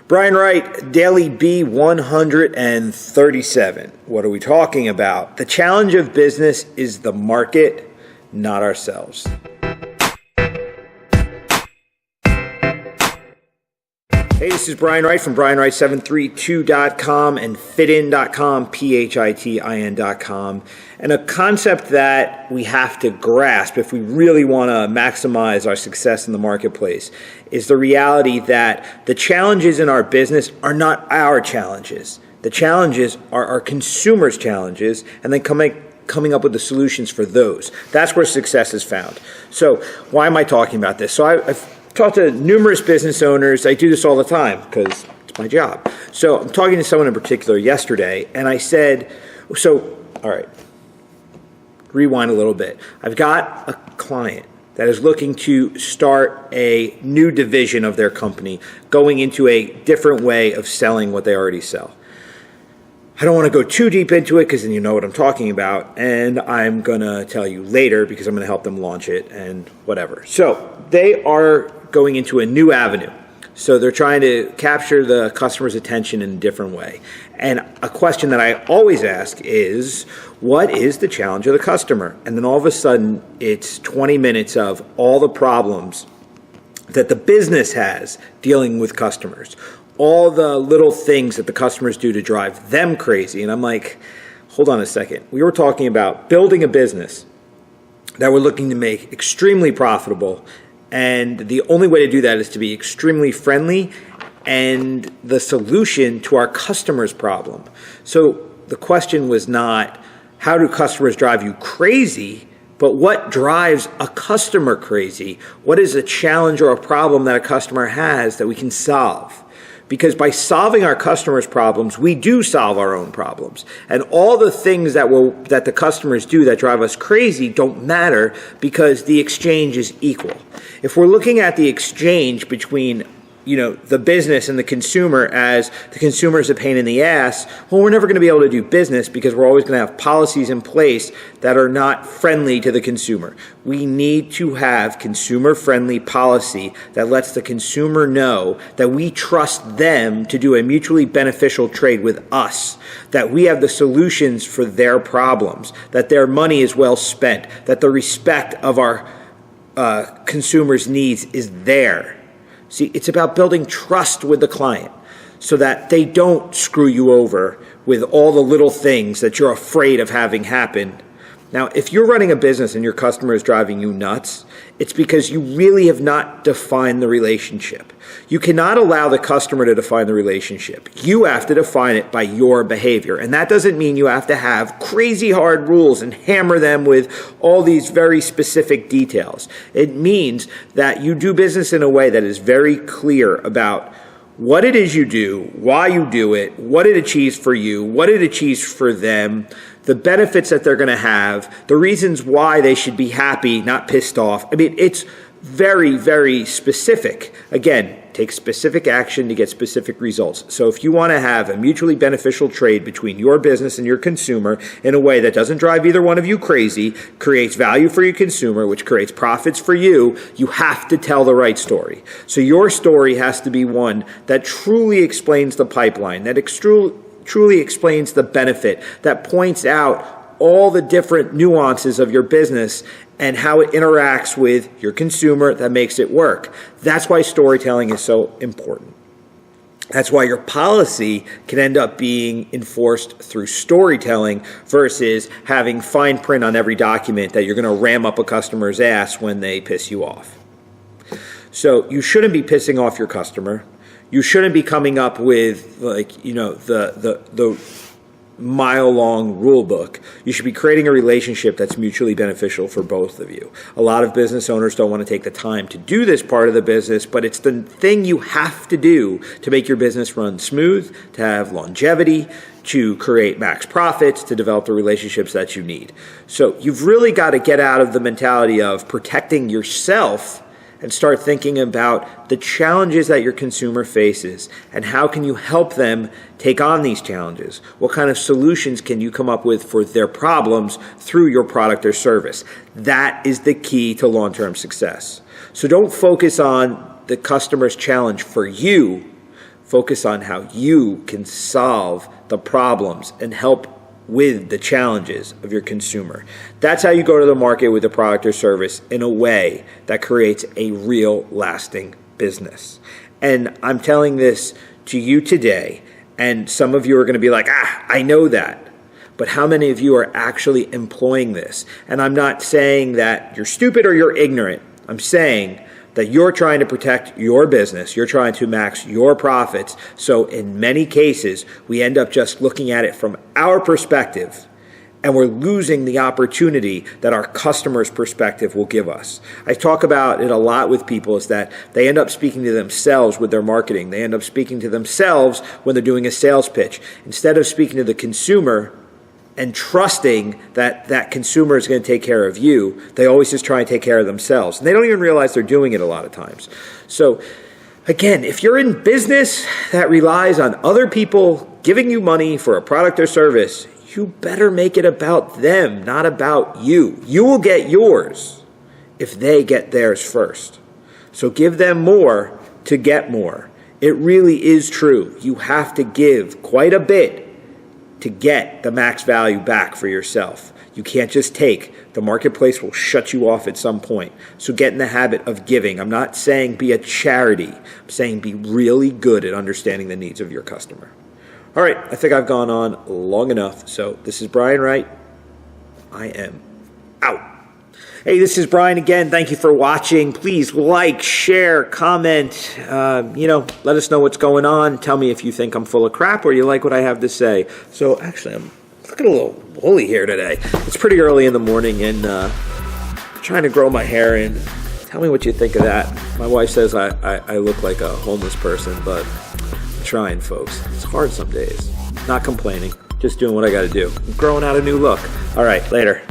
Brian Wright, Daily B137. What are we talking about? The challenge of business is the market, not ourselves. Hey, this is Brian Wright from BrianWright732.com and fitin.com, PHITIN.com. And a concept that we have to grasp if we really want to maximize our success in the marketplace is the reality that the challenges in our business are not our challenges. The challenges are our consumers' challenges, and then coming up with the solutions for those. That's where success is found. So why am I talking about this? So I've talked to numerous business owners. I do this all the time because it's my job. So I'm talking to someone in particular yesterday, and I said, all right, rewind a little bit. I've got a client that is looking to start a new division of their company, going into a different way of selling what they already sell. I don't want to go too deep into it because then you know what I'm talking about, and I'm going to tell you later because I'm going to help them launch it and whatever. So they are going into a new avenue. So they're trying to capture the customer's attention in a different way. And a question that I always ask is, what is the challenge of the customer? And then all of a sudden, it's 20 minutes of all the problems that the business has dealing with customers. All the little things that the customers do to drive them crazy. And I'm like, hold on a second. We were talking about building a business that we're looking to make extremely profitable. And the only way to do that is to be extremely friendly and the solution to our customer's problem. So the question was not, how do customers drive you crazy? But what drives a customer crazy? What is a challenge or a problem that a customer has that we can solve? Because by solving our customers' problems, we do solve our own problems. And all the things that the customers do that drive us crazy don't matter because the exchange is equal. If we're looking at the exchange between the business and the consumer as the consumer is a pain in the ass, well, we're never going to be able to do business because we're always going to have policies in place that are not friendly to the consumer. We need to have consumer-friendly policy that lets the consumer know that we trust them to do a mutually beneficial trade with us, that we have the solutions for their problems, that their money is well spent, that the respect of our consumers' needs is there. See, it's about building trust with the client so that they don't screw you over with all the little things that you're afraid of having happen. Now, if you're running a business and your customer is driving you nuts, it's because you really have not defined the relationship. You cannot allow the customer to define the relationship. You have to define it by your behavior. And that doesn't mean you have to have crazy hard rules and hammer them with all these very specific details. It means that you do business in a way that is very clear about what it is you do, why you do it, what it achieves for you, what it achieves for them, the benefits that they're going to have, the reasons why they should be happy, not pissed off. I mean, it's very, very specific. Again, take specific action to get specific results. So if you want to have a mutually beneficial trade between your business and your consumer in a way that doesn't drive either one of you crazy, creates value for your consumer, which creates profits for you, you have to tell the right story. So your story has to be one that truly explains the pipeline, that truly explains the benefit, that points out all the different nuances of your business and how it interacts with your consumer that makes it work. That's why storytelling is so important. That's why your policy can end up being enforced through storytelling versus having fine print on every document that you're going to ram up a customer's ass when they piss you off. So you shouldn't be pissing off your customer. You shouldn't be coming up with the mile-long rule book. You should be creating a relationship that's mutually beneficial for both of you. A lot of business owners don't want to take the time to do this part of the business, but it's the thing you have to do to make your business run smooth, to have longevity, to create max profits, to develop the relationships that you need. So you've really got to get out of the mentality of protecting yourself and start thinking about the challenges that your consumer faces and how can you help them take on these challenges? What kind of solutions can you come up with for their problems through your product or service? That is the key to long-term success. So don't focus on the customer's challenge for you. Focus on how you can solve the problems and help with the challenges of your consumer. That's how you go to the market with a product or service in a way that creates a real lasting business. And I'm telling this to you today, and some of you are going to be like, I know that. But how many of you are actually employing this? And I'm not saying that you're stupid or you're ignorant. I'm saying that you're trying to protect your business. You're trying to max your profits. So in many cases, we end up just looking at it from our perspective, and we're losing the opportunity that our customer's perspective will give us. I talk about it a lot with people, is that they end up speaking to themselves with their marketing. They end up speaking to themselves when they're doing a sales pitch. Instead of speaking to the consumer and trusting that that consumer is going to take care of you, they always just try and take care of themselves. And they don't even realize they're doing it a lot of times. So again, if you're in business that relies on other people giving you money for a product or service, you better make it about them, not about you. You will get yours if they get theirs first. So give them more to get more. It really is true. You have to give quite a bit to get the max value back for yourself. You can't just take. The marketplace will shut you off at some point. So get in the habit of giving. I'm not saying be a charity. I'm saying be really good at understanding the needs of your customer. All right, I think I've gone on long enough. So this is Brian Wright. I am out. Hey, this is Brian again. Thank you for watching. Please like, share, comment. Let us know what's going on. Tell me if you think I'm full of crap or you like what I have to say. So actually, I'm looking a little woolly here today. It's pretty early in the morning, and trying to grow my hair in. Tell me what you think of that. My wife says I look like a homeless person, but I'm trying, folks. It's hard some days. Not complaining. Just doing what I got to do. I'm growing out a new look. All right, later.